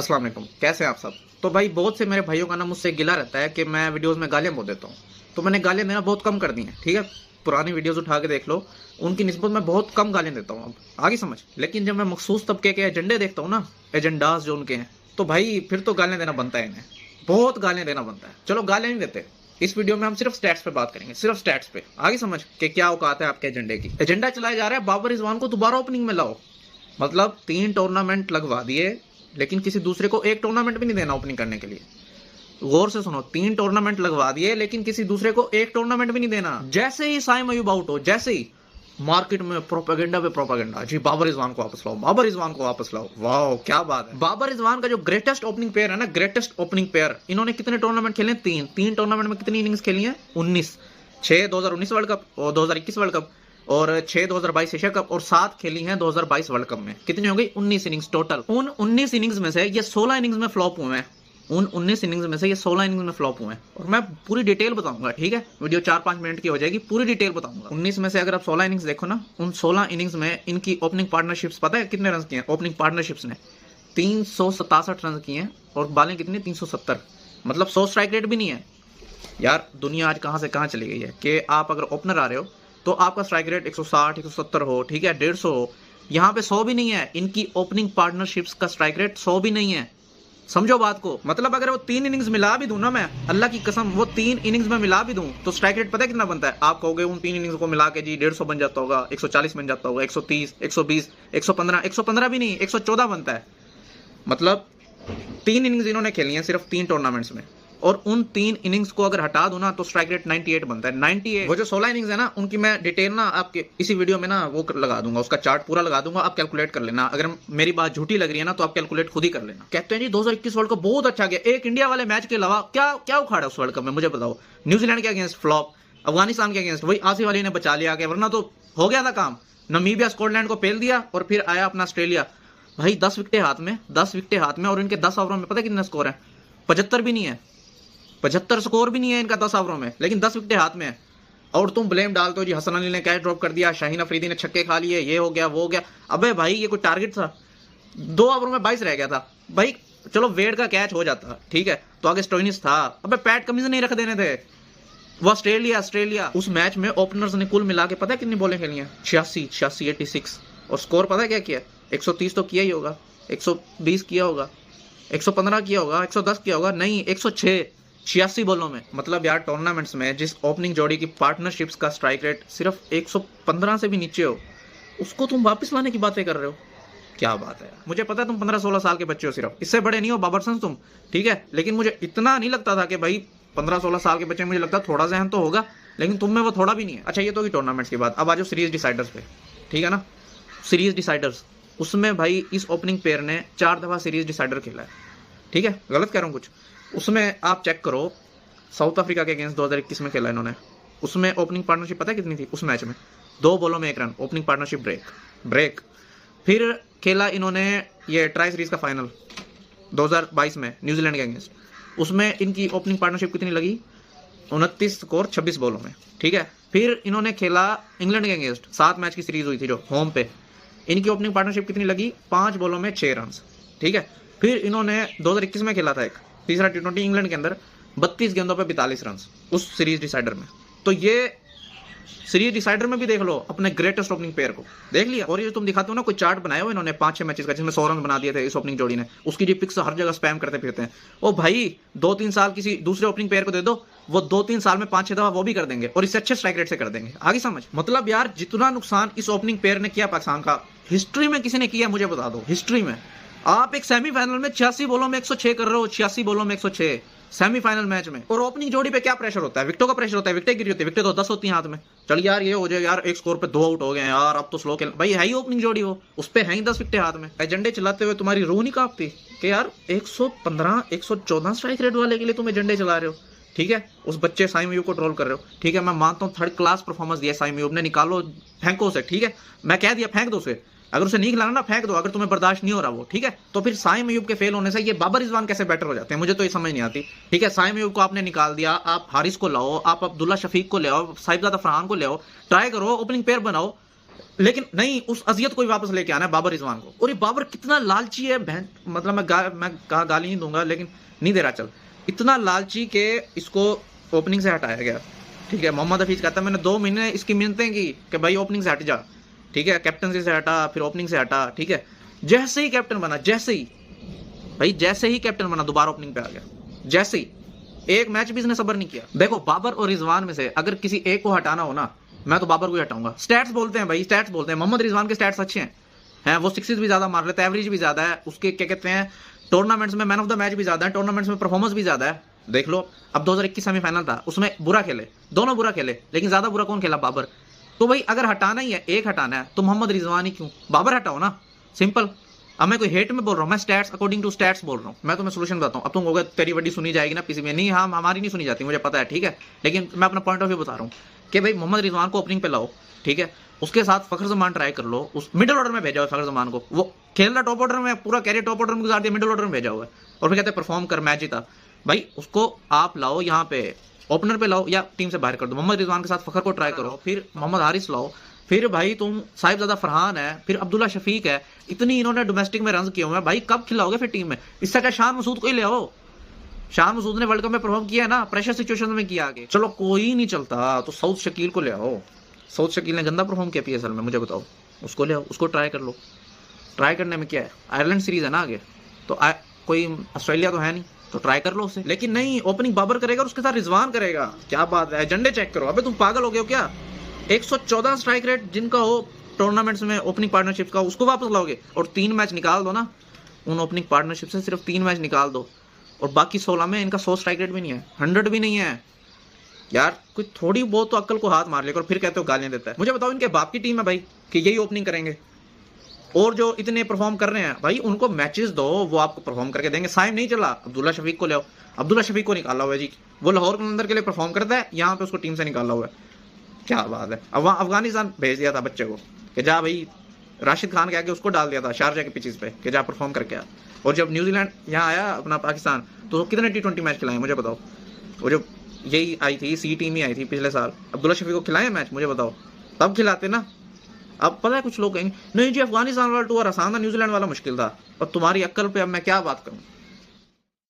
अस्सलाम वालेकुम, कैसे हैं आप सब। तो भाई बहुत से मेरे भाइयों का ना मुझसे गिला रहता है कि मैं वीडियोस में गालियां बोल देता हूँ। तो मैंने गालियां देना बहुत कम कर दी हैं, ठीक है। पुरानी वीडियोस उठा के देख लो, उनकी निस्बत में बहुत कम गालियां देता हूँ अब, आगे समझ। लेकिन जब मैं मखसूस तबके के एजेंडे देखता हूँ ना, एजेंडाज जो उनके हैं, तो भाई फिर तो गालियां देना बनता है इन्हें, बहुत गालियां देना बनता है। चलो गालियां नहीं देते, इस वीडियो में हम सिर्फ स्टैट्स पे बात करेंगे, सिर्फ स्टैट्स पे, आगे समझ के क्या औकात है आपके एजेंडे की। एजेंडा चलाया जा रहा है बाबर रिजवान को दोबारा ओपनिंग में लाओ। मतलब 3 टूर्नामेंट लगवा दिए, लेकिन किसी दूसरे को एक टूर्नामेंट भी नहीं देना ओपनिंग करने के लिए। गौर से सुनो, 3 टूर्नामेंट लगवा दिए, लेकिन किसी दूसरे को एक टूर्नामेंट भी नहीं देना। जैसे ही साइम अयूब आउट हो, जैसे ही मार्केट में प्रोपेगेंडा पे प्रोपेगेंडा, जी बाबर रिजवान को वापस लाओ, बाबर रिजवान को वापस लाओ। वाह क्या बात है। बाबर रिजवान का जो ग्रेटेस्ट ओपनिंग पेयर है ना, ग्रेटेस्ट ओपनिंग पेयर, इन्होंने कितने टूर्नामेंट खेले? 3 टूर्नामेंट में कितनी इनिंग्स खेली है? 19। 6 2019 वर्ल्ड कप और 2021 वर्ल्ड कप, और 6 2022 एशिया कप, और 7 खेली हैं 2022 वर्ल्ड कप में। कितनी हो गई? 19 इनिंग्स टोटल। उन 19 इनिंग्स में से ये 16 इनिंग्स में फ्लॉप हुए हैं। उन 19 इनिंग्स में से ये 16 इनिंग्स में फ्लॉप हुए हैं, और मैं पूरी डिटेल बताऊंगा, ठीक है। वीडियो 4-5 मिनट की हो जाएगी, पूरी डिटेल बताऊंगा। 19 में से अगर आप 16 इनिंग्स देखो ना, उन 16 इनिंग्स में इनकी ओपनिंग पार्टनरशिप्स पता है कितने रन किए हैं? ओपनिंग पार्टनरशिप्स ने 367 रन किए हैं, और बॉलिंग कितनी? 370। मतलब 100 स्ट्राइक रेट भी नहीं है यार। दुनिया आज कहां से कहां चली गई है कि आप अगर ओपनर आ रहे हो तो आपका स्ट्राइक रेट 160 170 हो, ठीक है, 150 हो। यहां पे 100 भी नहीं है। इनकी ओपनिंग पार्टनरशिप्स का स्ट्राइक रेट 100 भी नहीं है। समझो बात को। मतलब अगर वो 3 इनिंग्स मिला भी दूं ना, मैं अल्लाह की कसम वो 3 इनिंग्स में मिला भी दूं, तो स्ट्राइक रेट पता है कितना बनता है? आप कहोगे उन 3 इनिंग्स को मिला के जी 150 बन जाता होगा, 140 बन जाता होगा, 130, 120, 115 भी नहीं, 114 बनता है। मतलब 3 इनिंग्स इन्होंने खेली हैं सिर्फ 3 टूर्नामेंट्स में, और उन 3 इनिंग्स को अगर हटा दो ना तो स्ट्राइक रेट 98 बनता है। 98। वो जो 16 इनिंग्स है ना, उनकी मैं डिटेल ना आपके इसी वीडियो में ना वो लगा दूंगा, उसका चार्ट पूरा लगा दूंगा, आप कैलकुलेट कर लेना। अगर मेरी बात झूठी लग रही है ना तो आप कैलकुलेट खुद ही कर लेना। कहते हैं जी 2021 वर्ल्ड कप बहुत अच्छा गया, एक इंडिया वाले मैच के अलावा क्या क्या उखाड़ा उस वर्ल्ड कप में, मुझे बताओ। न्यूजीलैंड के अगेंस्ट फ्लॉप, अफगानिस्तान के अगेंस्ट वही आसिफ अली ने बचा लिया, वरना तो हो गया था काम। नमीबिया स्कॉटलैंड को पेल दिया, और फिर आया अपना ऑस्ट्रेलिया। भाई 10 विकेटें हाथ में, 10 विकेटें हाथ में, और इनके 10 ओवरों में पता कितना स्कोर है? 75 भी नहीं है, 75 स्कोर भी नहीं है इनका 10 ओवरों में, लेकिन 10 विकेटें हाथ में है। और तुम ब्लेम डालते हो जी हसन अली ने कैच ड्रॉप कर दिया, शाहीन अफरीदी ने छक्के खा लिए, ये हो गया वो हो गया। अबे भाई ये कोई टारगेट था? 2 ओवरों में 22 रह गया था भाई। चलो वेड का कैच हो जाता, ठीक है, तो आगे स्टोइनिस था। अबे पैट कमिंस नहीं रख देने थे। वो ऑस्ट्रेलिया उस मैच में ओपनर्स ने कुल मिला के पता है कितनी बॉलें खेली हैं? 86, 86। और स्कोर पता है क्या किया? 130 तो किया ही होगा, 120 किया होगा, 115 किया होगा, 110 किया होगा, नहीं 106, 86 बॉलों में। मतलब यार टूर्नामेंट्स में जिस ओपनिंग जोड़ी की पार्टनरशिप्स का स्ट्राइक रेट सिर्फ 115 से भी नीचे हो, उसको तुम वापस लाने की बातें कर रहे हो। क्या बात है। मुझे पता है तुम 15-16 साल के बच्चे हो, सिर्फ इससे बड़े नहीं हो बाबरसन तुम, ठीक है, लेकिन मुझे इतना नहीं लगता था कि भाई 15-16 साल के बच्चे, मुझे लगता थोड़ा जहन तो होगा, लेकिन तुम में वो थोड़ा भी नहीं है। अच्छा ये तो टूर्नामेंट्स की बात, अब आ जाओ सीरीज डिसाइडर्स पे, ठीक है ना। सीरीज डिसाइडर्स, उसमें भाई इस ओपनिंग पेयर ने 4 दफा सीरीज डिसाइडर खेला है, ठीक है, गलत कह रहा हूँ कुछ। उसमें आप चेक करो, साउथ अफ्रीका के अगेंस्ट 2021 में खेला इन्होंने, उसमें ओपनिंग पार्टनरशिप पता है कितनी थी उस मैच में? 2 बॉलों में 1 रन, ओपनिंग पार्टनरशिप ब्रेक। फिर खेला इन्होंने ये ट्राई सीरीज का फाइनल 2022 में न्यूजीलैंड के अगेंस्ट, उसमें इनकी ओपनिंग पार्टनरशिप कितनी लगी? 29 स्कोर 26 बॉलों में, ठीक है। फिर इन्होंने खेला इंग्लैंड के अगेंस्ट, 7 मैच की सीरीज हुई थी जो होम पे, इनकी ओपनिंग पार्टनरशिप कितनी लगी? 5 बॉलों में 6 रन, ठीक है। फिर इन्होंने 2021 में खेला था एक तीसरा T20 इंग्लैंड के अंदर, 32 गेंदों पे 42 रन उस सीरीज डिसाइडर में। तो ये सीरीज डिसाइडर में भी देख लो अपने ग्रेटेस्ट ओपनिंग पेयर को, देख लिया। और ये तुम दिखाते हो ना, कोई चार्ट बनाया हो इन्होंने 5-6 मैचेस का, जिसमें 100 रन बना दिए थे इस ओपनिंग जोड़ी ने, उसकी जो पिक्स हर जगह स्पैम करते फिरते हैं। ओ भाई 2-3 साल किसी दूसरे ओपनिंग पेयर को दे दो, वो 2-3 साल में 5-6 दफा वो भी कर देंगे, और इससे अच्छे स्ट्राइक रेट से कर देंगे, आगे समझ। मतलब यार जितना नुकसान इस ओपनिंग पेयर ने किया पाकिस्तान का, हिस्ट्री में किसी ने किया मुझे बता दो, हिस्ट्री में। आप एक सेमीफाइनल में 86 बॉलों में 106 कर रहे हो, 86 बॉलों में 106 सेमीफाइनल मैच में। और ओपनिंग जोड़ी पे क्या प्रेशर होता है? विकेटों का प्रेशर होता है, विकेटें गिरी होती है, विकेटें तो 10 होती हैं हाथ में। चल यार ये हो जाए यार, एक स्कोर पे 2 आउट हो गए यार, अब तो स्लो खेल, भाई है ही ओपनिंग जोड़ी, वो उस पे है ही 10 विकेटें हाथ में। एजेंडे चलाते हुए तुम्हारी रूह नहीं कांपती कि यार 115 114 स्ट्राइक रेट वाले के लिए तुम एजेंडे चला रहे हो, ठीक है। उस बच्चे साइम अयूब को ट्रोल कर रहे हो, ठीक है, मैं मानता हूँ 3rd क्लास परफॉर्मेंस दिया साइम अयूब ने, निकालो फेंको उसे, ठीक है, मैं कह दिया फेंक दो उसे, अगर उसे नहीं खिलाना ना फेंक दो, अगर तुम्हें बर्दाश्त नहीं हो रहा वो, ठीक है। तो फिर साइम अयूब के फेल होने से ये बाबर रिजवान कैसे बेटर हो जाते हैं, मुझे तो ये समझ नहीं आती, ठीक है। साइम अयूब को आपने निकाल दिया, आप हारिस को लाओ, आप अब्दुल्ला शफीक को ले आओ, साहिबजादा फरहान को ले आओ, ट्राई करो, ओपनिंग पेयर बनाओ। लेकिन नहीं, उस अजियत को ही वापस लेके आना है बाबर रिजवान को। और ये बाबर कितना लालची है बहन, मतलब मैं गाली नहीं दूंगा लेकिन नहीं दे रहा, चल इतना लालची के इसको ओपनिंग से हटाया गया। ठीक है, मोहम्मद हफीज कहता है मैंने 2 महीने इसकी मिन्नतें की कि भाई ओपनिंग से हट जा। ठीक है, कैप्टनसी से हटा, फिर ओपनिंग से हटा। ठीक है, जैसे ही कैप्टन बना, जैसे ही कैप्टन बना दोबारा ओपनिंग पे आ गया। जैसे ही, एक मैच भी इसने सबर नहीं किया। देखो, बाबर और रिजवान में से अगर किसी एक को हटाना हो ना, मैं तो बाबर को ही हटाऊंगा। स्टैट्स बोलते हैं भाई, स्टैट्स बोलते हैं। मोहम्मद रिजवान के स्टैट्स अच्छे हैं, वो सिक्सेस भी ज्यादा मार लेता है, एवरेज भी ज्यादा है उसके, क्या कहते हैं, टूर्नामेंट्स में मैन ऑफ द मैच भी ज्यादा है, टूर्नामेंट्स में परफॉर्मेंस भी ज्यादा है। देख लो, अब 2021 सेमीफाइनल था, उसमें बुरा खेले, दोनों बुरा खेले, लेकिन ज्यादा बुरा कौन खेला? बाबर। तो भाई अगर हटाना ही है, एक हटाना है, तो मोहम्मद रिजवान ही क्यों, बाबर हटाओ ना, सिंपल। अब मैं कोई हेट में बोल रहा हूँ, मैं स्टैट्स, अकॉर्डिंग टू स्टैट्स बोल रहा हूँ। मैं तुम्हें सोल्यूशन बताता हूँ। अब तुम कहोगे तेरी वड्डी सुनी जाएगी ना पीसी में, नहीं, हाँ हमारी नहीं सुनी जाती, मुझे पता है, ठीक है, लेकिन मैं अपना पॉइंट ऑफ व्यू बता रहा हूँ कि भाई मोहम्मद रिजवान को ओपनिंग पे लाओ। ठीक है, उसके साथ फखर जमान ट्राई कर लो, उस मिडिल ऑर्डर में भेजा हुआ फखर जमान को, वो खेल रहा टॉप ऑर्डर में, पूरा कैरियर टॉप ऑर्डर में गुजार दिया, मिडिल ऑर्डर में भेजा हुआ है, और फिर कहते हैं परफॉर्म कर, मैच जीता। भाई उसको आप लाओ यहाँ पे ओपनर पे लाओ, या टीम से बाहर कर दो। मोहम्मद रिजवान के साथ फखर को ट्राई करो, फिर मोहम्मद हारिस लाओ, फिर भाई तुम साहिबजादा फरहान है, फिर अब्दुल्ला शफीक है। इतनी इन्होंने डोमेस्टिक में रन किए हुए हैं भाई, कब खिलाओगे फिर टीम में? इससे क्या शान मसूद को ही ले आओ। शान मसूद ने वर्ल्ड कप में परफॉर्म किया है ना, प्रेशर सिचुएशन में किया आगे। चलो कोई नहीं चलता तो साउथ शकील को ले आओ। साउथ शकील ने गंदा परफॉर्म किया पीएसएल में, मुझे बताओ, उसको ले आओ, उसको ट्राई कर लो। ट्राई करने में क्या है, आयरलैंड सीरीज है ना आगे, तो कोई ऑस्ट्रेलिया तो है नहीं, तो ट्राई कर लो उसे। लेकिन नहीं, ओपनिंग बाबर करेगा और उसके साथ रिजवान करेगा। क्या बात है, एजेंडे चेक करो। अबे तुम पागल हो गए हो क्या? 114 स्ट्राइक रेट जिनका हो टूर्नामेंट्स में ओपनिंग पार्टनरशिप का, उसको वापस लाओगे और 3 मैच निकाल दो ना उन ओपनिंग पार्टनरशिप से, सिर्फ 3 मैच निकाल दो, और बाकी 16 में इनका 100 स्ट्राइक रेट भी नहीं है, 100 भी नहीं है यार। कोई थोड़ी बहुत तो अक्ल को हाथ मार लेकर फिर कहते हो गालियां देता है। मुझे बताओ, इनके बाप की टीम है भाई कि यही ओपनिंग करेंगे? और जो इतने परफॉर्म कर रहे हैं भाई, उनको मैचेस दो, वो आपको परफॉर्म करके देंगे। साइम नहीं चला, अब्दुल्ला शफीक को ले आओ। अब्दुल्ला शफीक को निकाला हुआ है जी, वो लाहौर कलंदर के लिए परफॉर्म करता है, यहाँ पे उसको टीम से निकाला हुआ है। क्या बात है। अब वहाँ अफगानिस्तान भेज दिया था बच्चे को कि जा भाई, राशिद खान के आगे उसको डाल दिया था शारजा के पिचेस पे कि जा परफॉर्म करके आ। और जब न्यूजीलैंड यहाँ आया अपना पाकिस्तान, तो कितने T20 मैच खिलाए मुझे बताओ? वो जो यही आई थी, सी टीम ही आई थी पिछले साल, अब्दुल्ला शफीक को खिलाए मैच, मुझे बताओ, तब खिलाते ना। अब पता है कुछ लोग कहेंगे नहीं जी अफगानिस्तान वाला टूर आसान था, न्यूजीलैंड वाला मुश्किल था, और तुम्हारी अक्ल पे अब मैं क्या बात करूं।